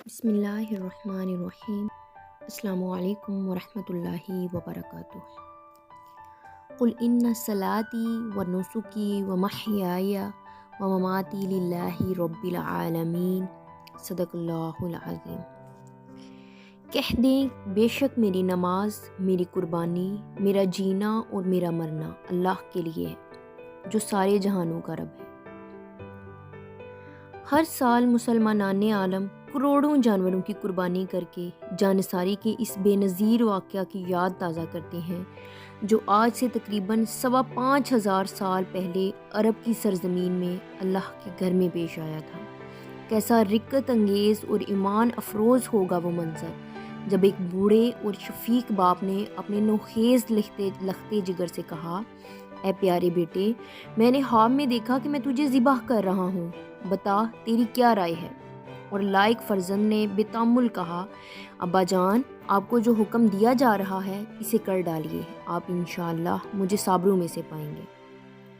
بسم اللہ الرحمن الرحیم۔ السلام علیکم ورحمۃ اللہ وبرکاتہ۔ قل ان صلاتی و نسکی و محیای و مماتی للہ رب العالمین، صدق اللہ العظیم۔ کہہ دیں بے شک میری نماز، میری قربانی، میرا جینا اور میرا مرنا اللہ کے لیے ہے جو سارے جہانوں کا رب ہے۔ ہر سال مسلمانان عالم کروڑوں جانوروں کی قربانی کر کے جانثاری کے اس بے نظیر واقعہ کی یاد تازہ کرتے ہیں جو آج سے تقریباً 5,500 سال پہلے عرب کی سرزمین میں اللہ کے گھر میں پیش آیا تھا۔ کیسا رقت انگیز اور ایمان افروز ہوگا وہ منظر جب ایک بوڑھے اور شفیق باپ نے اپنے نوخیز لختے جگر سے کہا، اے پیارے بیٹے، میں نے خواب میں دیکھا کہ میں تجھے ذبح کر رہا ہوں، بتا تیری کیا رائے ہے؟ اور لائق فرزند نے بے تامل کہا، ابا جان، آپ کو جو حکم دیا جا رہا ہے اسے کر ڈالیے، آپ انشاءاللہ مجھے صابروں میں سے پائیں گے۔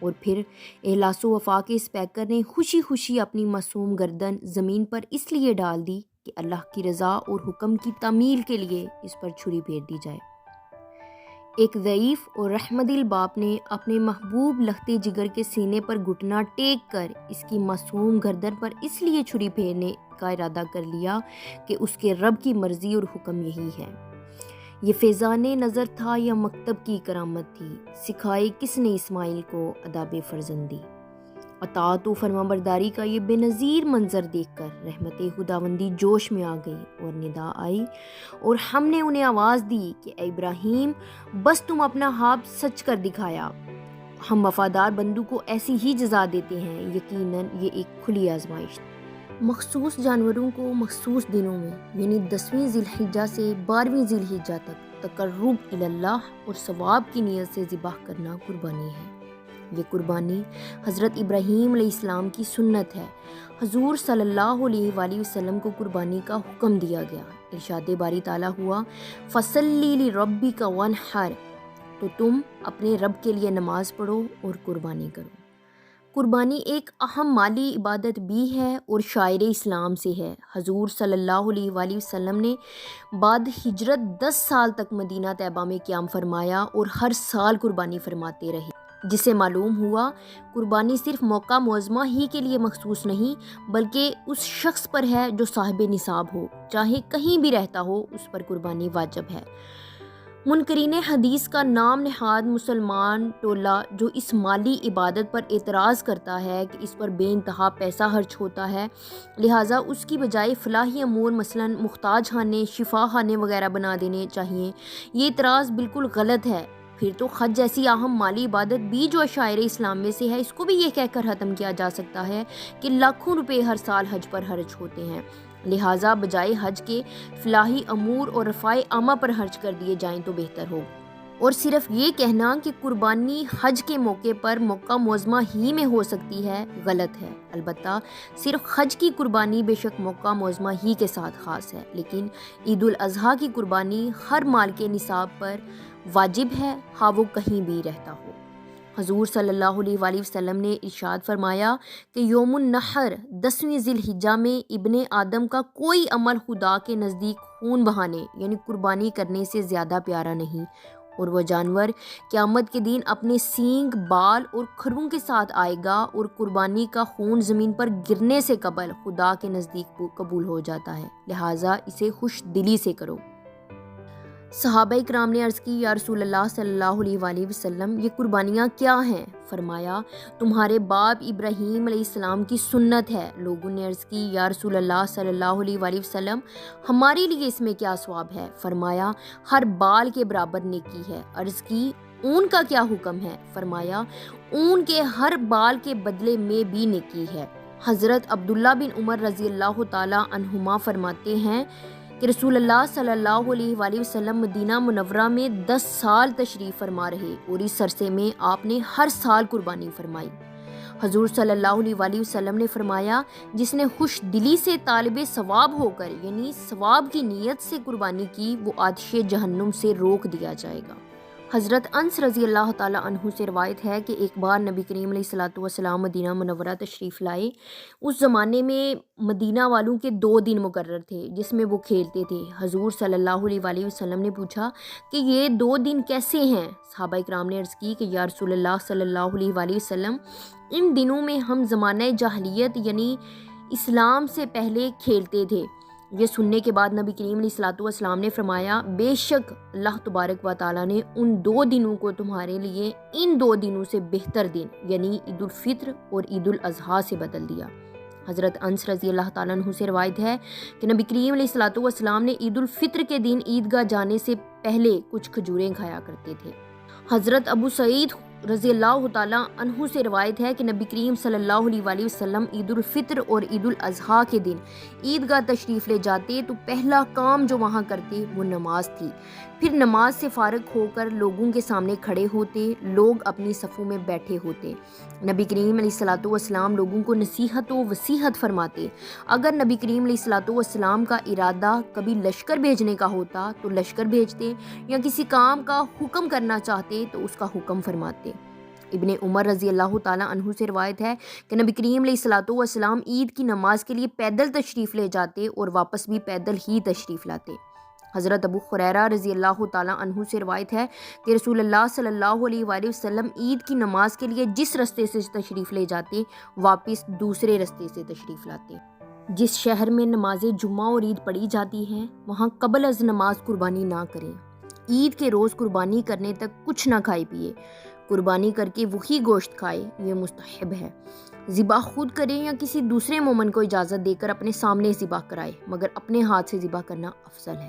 اور پھر احلاس و وفا کے اس پیکر نے خوشی خوشی اپنی معصوم گردن زمین پر اس لیے ڈال دی کہ اللہ کی رضا اور حکم کی تعمیل کے لیے اس پر چھری پھیر دی جائے۔ ایک ضعیف اور رحمت دل باپ نے اپنے محبوب لختے جگر کے سینے پر گھٹنا ٹیک کر اس کی معصوم گردن پر اس لیے چھری پھیرنے کا ارادہ کر لیا کہ اس کے رب کی مرضی اور حکم یہی ہے۔ یہ فیضان نظر تھا یا مکتب کی کرامت تھی؟ سکھائے کس نے اسماعیل کو آداب فرزندی؟ اطاعت و فرما برداری کا یہ بے نظیر منظر دیکھ کر رحمت خداوندی جوش میں آ گئی اور ندا آئی اور ہم نے انہیں آواز دی کہ اے ابراہیم، بس تم اپنا ہاتھ سچ کر دکھایا، ہم وفادار بندو کو ایسی ہی جزا دیتے ہیں۔ یقیناً یہ ایک کھلی آزمائش تھی۔ مخصوص جانوروں کو مخصوص دنوں میں یعنی 10ویں ذی الحجہ سے 12ویں ذی الحجہ تک تقرب اللہ اور ثواب کی نیت سے ذبح کرنا قربانی ہے۔ یہ قربانی حضرت ابراہیم علیہ السلام کی سنت ہے۔ حضور صلی اللہ علیہ وآلہ وسلم کو قربانی کا حکم دیا گیا۔ ارشاد باری تعالیٰ ہوا، فَصَلِّ لِرَبِّكَ وَانْحَرْ، تو تم اپنے رب کے لیے نماز پڑھو اور قربانی کرو۔ قربانی ایک اہم مالی عبادت بھی ہے اور شاعر اسلام سے ہے۔ حضور صلی اللہ علیہ وآلہ وسلم نے بعد ہجرت 10 سال تک مدینہ طیبہ میں قیام فرمایا اور ہر سال قربانی فرماتے رہے، جس سے معلوم ہوا قربانی صرف موقع معظمہ ہی کے لیے مخصوص نہیں بلکہ اس شخص پر ہے جو صاحب نصاب ہو، چاہے کہیں بھی رہتا ہو، اس پر قربانی واجب ہے۔ منکرین حدیث کا نام نہاد مسلمان ٹولہ جو اس مالی عبادت پر اعتراض کرتا ہے کہ اس پر بے انتہا پیسہ خرچ ہوتا ہے، لہٰذا اس کی بجائے فلاحی امور مثلاً محتاج خانے، شفا خانے وغیرہ بنا دینے چاہیے، یہ اعتراض بالکل غلط ہے۔ پھر تو حج جیسی اہم مالی عبادت بھی جو شاعر اسلام میں سے ہے، اس کو بھی یہ کہہ کر ختم کیا جا سکتا ہے کہ لاکھوں روپے ہر سال حج پر خرچ ہوتے ہیں، لہٰذا بجائے حج کے فلاحی امور اور رفاع عامہ پر خرچ کر دیے جائیں تو بہتر ہو۔ اور صرف یہ کہنا کہ قربانی حج کے موقع پر موقع معظمہ ہی میں ہو سکتی ہے، غلط ہے۔ البتہ صرف حج کی قربانی بے شک موقع معظمہ ہی کے ساتھ خاص ہے، لیکن عید الاضحیٰ کی قربانی ہر مال کے نصاب پر واجب ہے، ہاں وہ کہیں بھی رہتا ہو۔ حضور صلی اللہ علیہ وآلہ وسلم نے ارشاد فرمایا کہ یوم النحر 10ویں ذی الحجہ میں ابن آدم کا کوئی عمل خدا کے نزدیک خون بہانے یعنی قربانی کرنے سے زیادہ پیارا نہیں، اور وہ جانور قیامت کے دن اپنے سینگ، بال اور کھروں کے ساتھ آئے گا اور قربانی کا خون زمین پر گرنے سے قبل خدا کے نزدیک قبول ہو جاتا ہے، لہٰذا اسے خوش دلی سے کرو۔ صحابہ کرام نے عرض کی، یا رسول اللہ صلی اللہ علیہ وآلہ وسلم، یہ قربانیاں کیا ہیں؟ فرمایا، تمہارے باپ ابراہیم علیہ السلام کی سنت ہے۔ لوگوں نے عرض کی، یا رسول اللہ صلی اللہ علیہ وآلہ وسلم، ہمارے لیے اس میں کیا ثواب ہے؟ فرمایا، ہر بال کے برابر نیکی ہے۔ عرض کی، اون کا کیا حکم ہے؟ فرمایا، اون کے ہر بال کے بدلے میں بھی نیکی ہے۔ حضرت عبداللہ بن عمر رضی اللہ تعالیٰ عنہما فرماتے ہیں کہ رسول اللہ صلی اللہ علیہ وآلہ وسلم مدینہ منورہ میں 10 سال تشریف فرما رہے اور اس عرصے میں آپ نے ہر سال قربانی فرمائی۔ حضور صلی اللہ علیہ وآلہ وسلم نے فرمایا، جس نے خوش دلی سے طالب ثواب ہو کر یعنی ثواب کی نیت سے قربانی کی، وہ آتش جہنم سے روک دیا جائے گا۔ حضرت انس رضی اللہ تعالیٰ عنہ سے روایت ہے کہ ایک بار نبی کریم علیہ الصلوۃ والسلام مدینہ منورہ تشریف لائے۔ اس زمانے میں مدینہ والوں کے 2 دن مقرر تھے جس میں وہ کھیلتے تھے۔ حضور صلی اللہ علیہ وآلہ وسلم نے پوچھا کہ یہ 2 دن کیسے ہیں؟ صحابہ کرام نے عرض کی کہ یا رسول اللہ صلی اللہ علیہ وآلہ وسلم، ان دنوں میں ہم زمانہ جاہلیت یعنی اسلام سے پہلے کھیلتے تھے۔ یہ سننے کے بعد نبی کریم علیہ الصلوۃ والسلام نے فرمایا، بے شک اللہ تبارک و تعالیٰ نے ان 2 دنوں کو تمہارے لیے ان 2 دنوں سے بہتر دن یعنی عید الفطر اور عید الاضحیٰ سے بدل دیا۔ حضرت انس رضی اللہ تعالیٰ عنہ سے روایت ہے کہ نبی کریم علیہ الصلوۃ والسلام نے عید الفطر کے دن عیدگاہ جانے سے پہلے کچھ کھجوریں کھایا کرتے تھے۔ حضرت ابو سعید رضی اللہ تعالیٰ عنہ سے روایت ہے کہ نبی کریم صلی اللہ علیہ وآلہ وسلم عید الفطر اور عید الاضحیٰ کے دن عیدگاہ تشریف لے جاتے تو پہلا کام جو وہاں کرتے وہ نماز تھی۔ پھر نماز سے فارغ ہو کر لوگوں کے سامنے کھڑے ہوتے، لوگ اپنی صفوں میں بیٹھے ہوتے۔ نبی کریم علیہ الصلوۃ والسلام لوگوں کو نصیحت و وصیحت فرماتے۔ اگر نبی کریم علیہ الصلوۃ والسلام کا ارادہ کبھی لشکر بھیجنے کا ہوتا تو لشکر بھیجتے، یا کسی کام کا حکم کرنا چاہتے تو اس کا حکم فرماتے۔ ابن عمر رضی اللہ تعالیٰ عنہ سے روایت ہے کہ نبی کریم علیہ الصلوۃ والسلام عید کی نماز کے لیے پیدل تشریف لے جاتے اور واپس بھی پیدل ہی تشریف لاتے۔ حضرت ابو ہریرہ رضی اللہ تعالیٰ عنہ سے روایت ہے کہ رسول اللہ صلی اللہ علیہ وآلہ وسلم عید کی نماز کے لیے جس رستے سے تشریف لے جاتے واپس دوسرے رستے سے تشریف لاتے۔ جس شہر میں نماز جمعہ اور عید پڑھی جاتی ہے وہاں قبل از نماز قربانی نہ کریں۔ عید کے روز قربانی کرنے تک کچھ نہ کھائے پیے، قربانی کر کے وہی گوشت کھائے، یہ مستحب ہے۔ ذبح خود کریں یا کسی دوسرے مومن کو اجازت دے کر اپنے سامنے ذبح کرائے، مگر اپنے ہاتھ سے ذبح کرنا افضل ہے۔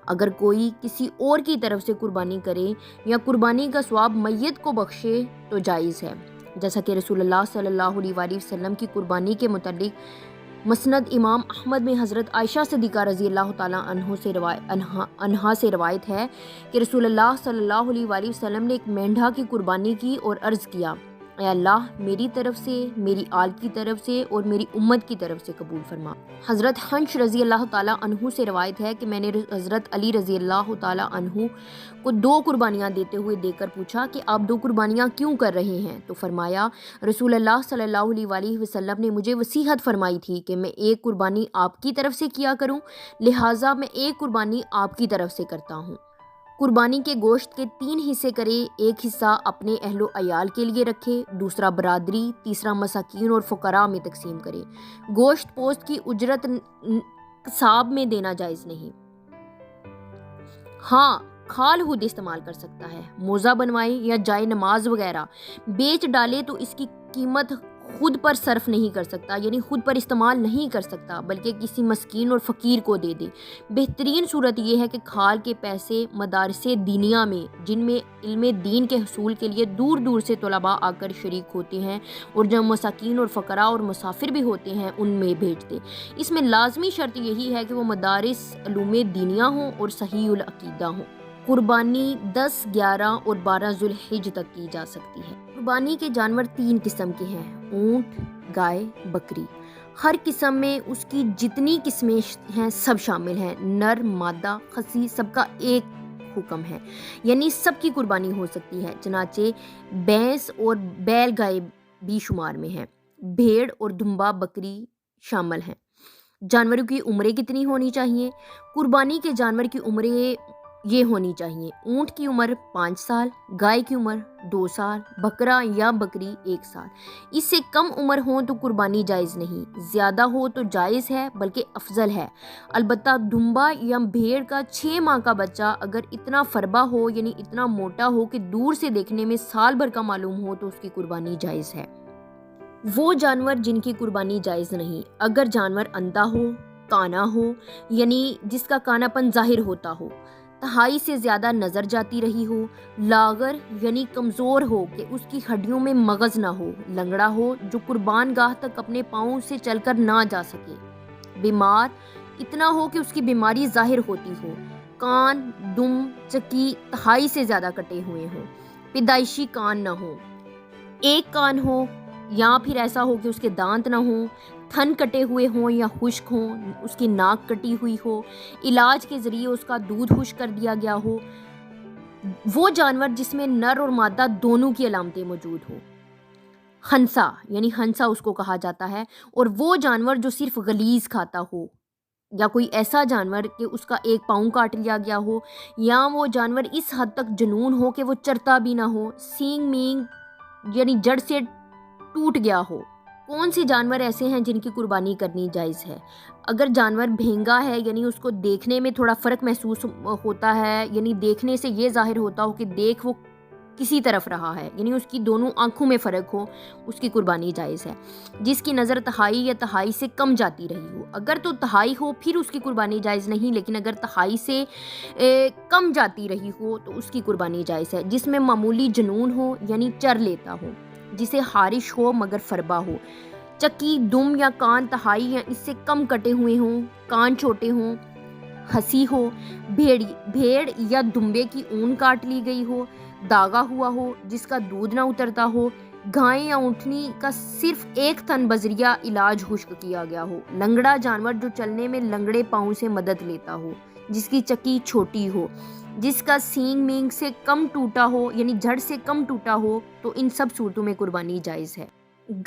اگر کوئی کسی اور کی طرف سے قربانی کرے یا قربانی کا ثواب میت کو بخشے تو جائز ہے، جیسا کہ رسول اللہ صلی اللہ علیہ وآلہ وسلم کی قربانی کے متعلق مسند امام احمد میں حضرت عائشہ صدیقہ رضی اللہ تعالیٰ عنہا سے روایت ہے کہ رسول اللہ صلی اللہ علیہ وآلہ وسلم نے ایک مینڈھا کی قربانی کی اور عرض کیا، اے اللہ میری طرف سے، میری آل کی طرف سے اور میری امت کی طرف سے قبول فرما۔ حضرت حنش رضی اللہ تعالیٰ عنہ سے روایت ہے کہ میں نے حضرت علی رضی اللہ تعالیٰ عنہ کو 2 قربانیاں دیتے ہوئے دیکھ کر پوچھا کہ آپ 2 قربانیاں کیوں کر رہے ہیں؟ تو فرمایا، رسول اللہ صلی اللہ علیہ وآلہ وسلم نے مجھے وصیحت فرمائی تھی کہ میں ایک قربانی آپ کی طرف سے کیا کروں، لہٰذا میں ایک قربانی آپ کی طرف سے کرتا ہوں۔ قربانی کے گوشت کے 3 حصے کرے، ایک حصہ اپنے اہل و عیال کے لیے رکھے، دوسرا برادری، تیسرا مساکین اور فقراء میں تقسیم کرے۔ گوشت پوست کی اجرت قصاب میں دینا جائز نہیں۔ ہاں، کھال خود استعمال کر سکتا ہے، موزہ بنوائے یا جائے نماز وغیرہ بیچ ڈالے تو اس کی قیمت خود پر صرف نہیں کر سکتا، یعنی خود پر استعمال نہیں کر سکتا، بلکہ کسی مسکین اور فقیر کو دے دے۔ بہترین صورت یہ ہے کہ کھال کے پیسے مدارس دینیہ میں، جن میں علم دین کے حصول کے لیے دور دور سے طلباء آ کر شریک ہوتے ہیں اور جو مساکین اور فقراء اور مسافر بھی ہوتے ہیں، ان میں بھیج دے۔ اس میں لازمی شرط یہی ہے کہ وہ مدارس علوم دینیہ ہوں اور صحیح العقیدہ ہوں۔ قربانی 10، 11 اور 12 ذوالحج تک کی جا سکتی ہے۔ قربانی کے جانور 3 قسم کے ہیں، اونٹ، گائے، بکری۔ ہر قسم میں اس کی جتنی قسمیں ہیں سب شامل ہیں، نر، مادہ، خصی، سب کا ایک حکم ہے، یعنی سب کی قربانی ہو سکتی ہے۔ چنانچہ بھینس اور بیل گائے بھی شمار میں ہیں، بھیڑ اور دمبا بکری شامل ہیں۔ جانوروں کی عمریں کتنی ہونی چاہیے؟ قربانی کے جانور کی عمریں یہ ہونی چاہیے، اونٹ کی عمر 5 سال، گائے کی عمر 2 سال، بکرا یا بکری 1 سال۔ اس سے کم عمر ہو تو قربانی جائز نہیں، زیادہ ہو تو جائز ہے بلکہ افضل ہے۔ البتہ دمبا یا بھیڑ کا 6 ماہ کا بچہ اگر اتنا فربا ہو، یعنی اتنا موٹا ہو کہ دور سے دیکھنے میں سال بھر کا معلوم ہو، تو اس کی قربانی جائز ہے۔ وہ جانور جن کی قربانی جائز نہیں، اگر جانور اندھا ہو، کانا ہو، یعنی جس کا کانا پن ظاہر ہوتا ہو، تہائی سے زیادہ نظر جاتی رہی ہو، لاغر یعنی کمزور ہو کہ اس کی ہڈیوں میں مغز نہ ہو، لنگڑا ہو جو قربان گاہ تک اپنے پاؤں سے چل کر نہ جا سکے، بیمار اتنا ہو کہ اس کی بیماری ظاہر ہوتی ہو، کان، دم، چکی تہائی سے زیادہ کٹے ہوئے ہوں، پیدائشی کان نہ ہو، ایک کان ہو، یا پھر ایسا ہو کہ اس کے دانت نہ ہوں، تھن کٹے ہوئے ہوں یا خشک ہوں، اس کی ناک کٹی ہوئی ہو، علاج کے ذریعے اس کا دودھ خشک کر دیا گیا ہو، وہ جانور جس میں نر اور مادہ دونوں کی علامتیں موجود ہو، ہنسا یعنی ہنسا اس کو کہا جاتا ہے، اور وہ جانور جو صرف غلیظ کھاتا ہو، یا کوئی ایسا جانور کہ اس کا ایک پاؤں کاٹ لیا گیا ہو، یا وہ جانور اس حد تک جنون ہو کہ وہ چرتا بھی نہ ہو، سینگ مینگ یعنی جڑ سے ٹوٹ گیا ہو۔ کون سے جانور ایسے ہیں جن کی قربانی کرنی جائز ہے؟ اگر جانور بھینگا ہے یعنی اس کو دیکھنے میں تھوڑا فرق محسوس ہوتا ہے، یعنی دیکھنے سے یہ ظاہر ہوتا ہو کہ دیکھ وہ کسی طرف رہا ہے، یعنی اس کی دونوں آنکھوں میں فرق ہو، اس کی قربانی جائز ہے۔ جس کی نظر تہائی یا تہائی سے کم جاتی رہی ہو، اگر تو تہائی ہو پھر اس کی قربانی جائز نہیں، لیکن اگر تہائی سے کم جاتی رہی ہو تو اس کی قربانی جائز ہے۔ جس میں معمولی جنون ہو یعنی چر لیتا ہو، جسے خارش ہو مگر فربا ہو، چکی، دم یا کان تہائی یا اس سے کم کٹے ہوئے ہوں، کان چھوٹے ہوں، ہنسی ہو، بھیڑ یا دمبے کی اون کاٹ لی گئی ہو، داغا ہوا ہو، جس کا دودھ نہ اترتا ہو، گائے یا اونٹنی کا صرف ایک تھن بذریعہ علاج خشک کیا گیا ہو، لنگڑا جانور جو چلنے میں لنگڑے پاؤں سے مدد لیتا ہو، جس کی چکی چھوٹی ہو، جس کا سینگ مینگ سے کم ٹوٹا ہو یعنی جڑ سے کم ٹوٹا ہو، تو ان سب صورتوں میں قربانی جائز ہے۔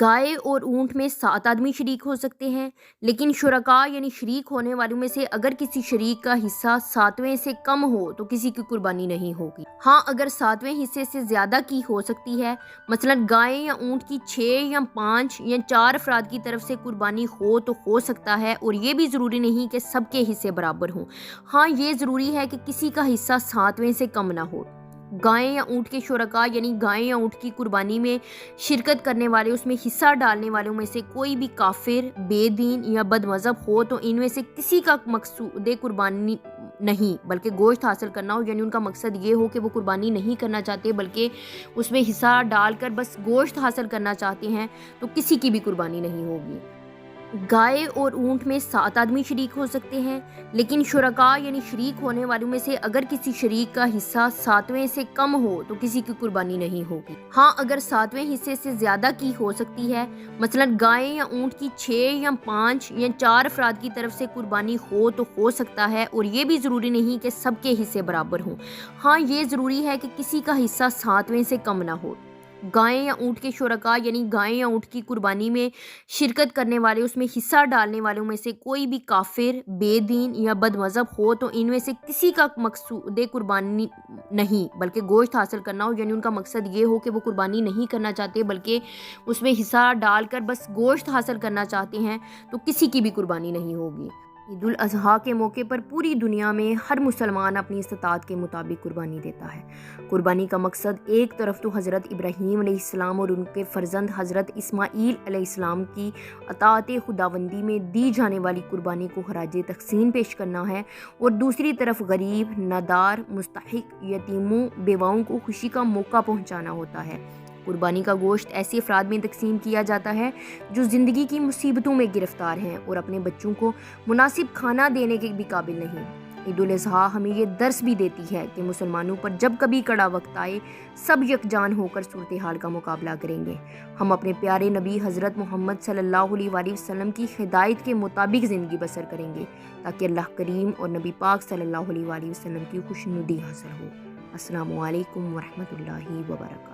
گائے اور اونٹ میں 7 آدمی شریک ہو سکتے ہیں، لیکن شرکاء یعنی شریک ہونے والوں میں سے اگر کسی شریک کا حصہ 7ویں سے کم ہو تو کسی کی قربانی نہیں ہوگی۔ ہاں اگر 7ویں حصے سے زیادہ کی ہو سکتی ہے، مثلا گائے یا اونٹ کی 6 یا 5 یا 4 افراد کی طرف سے قربانی ہو تو ہو سکتا ہے، اور یہ بھی ضروری نہیں کہ سب کے حصے برابر ہوں۔ ہاں یہ ضروری ہے کہ کسی کا حصہ 7ویں سے کم نہ ہو۔ گائے یا اونٹ کے شرکاء یعنی گائے یا اونٹ کی قربانی میں شرکت کرنے والے، اس میں حصہ ڈالنے والوں میں سے کوئی بھی کافر، بے دین یا بد مذہب ہو تو ان میں سے کسی کا مقصود قربانی نہیں بلکہ گوشت حاصل کرنا ہو، یعنی ان کا مقصد یہ ہو کہ وہ قربانی نہیں کرنا چاہتے بلکہ اس میں حصہ ڈال کر بس گوشت حاصل کرنا چاہتے ہیں، تو کسی کی بھی قربانی نہیں ہوگی۔ گائے اور اونٹ میں 7 آدمی شریک ہو سکتے ہیں، لیکن شرکاء یعنی شریک ہونے والوں میں سے اگر کسی شریک کا حصہ 7ویں سے کم ہو تو کسی کی قربانی نہیں ہوگی۔ ہاں اگر 7ویں حصے سے زیادہ کی ہو سکتی ہے، مثلا گائے یا اونٹ کی 6 یا 5 یا 4 افراد کی طرف سے قربانی ہو تو ہو سکتا ہے، اور یہ بھی ضروری نہیں کہ سب کے حصے برابر ہوں۔ ہاں یہ ضروری ہے کہ کسی کا حصہ 7ویں سے کم نہ ہو۔ گائے یا اونٹ کے شرکاء یعنی گائے یا اونٹ کی قربانی میں شرکت کرنے والے، اس میں حصہ ڈالنے والوں میں سے کوئی بھی کافر، بے دین یا بد مذہب ہو تو ان میں سے کسی کا مقصود قربانی نہیں بلکہ گوشت حاصل کرنا ہو، یعنی ان کا مقصد یہ ہو کہ وہ قربانی نہیں کرنا چاہتے بلکہ اس میں حصہ ڈال کر بس گوشت حاصل کرنا چاہتے ہیں، تو کسی کی بھی قربانی نہیں ہوگی۔ عید الاضحیٰ کے موقع پر پوری دنیا میں ہر مسلمان اپنی استطاعت کے مطابق قربانی دیتا ہے۔ قربانی کا مقصد ایک طرف تو حضرت ابراہیم علیہ السلام اور ان کے فرزند حضرت اسماعیل علیہ السلام کی اطاعت خداوندی میں دی جانے والی قربانی کو خراج تحسین پیش کرنا ہے، اور دوسری طرف غریب، نادار، مستحق، یتیموں، بیواؤں کو خوشی کا موقع پہنچانا ہوتا ہے۔ قربانی کا گوشت ایسے افراد میں تقسیم کیا جاتا ہے جو زندگی کی مصیبتوں میں گرفتار ہیں اور اپنے بچوں کو مناسب کھانا دینے کے بھی قابل نہیں۔ عید الاضحیٰ ہمیں یہ درس بھی دیتی ہے کہ مسلمانوں پر جب کبھی کڑا وقت آئے سب یکجان ہو کر صورتحال کا مقابلہ کریں گے۔ ہم اپنے پیارے نبی حضرت محمد صلی اللہ علیہ وآلہ وسلم کی ہدایت کے مطابق زندگی بسر کریں گے تاکہ اللہ کریم اور نبی پاک صلی اللہ علیہ وآلہ وسلم کی خوشنودی حاصل ہو۔ السلام علیکم ورحمۃ اللہ وبرکاتہ۔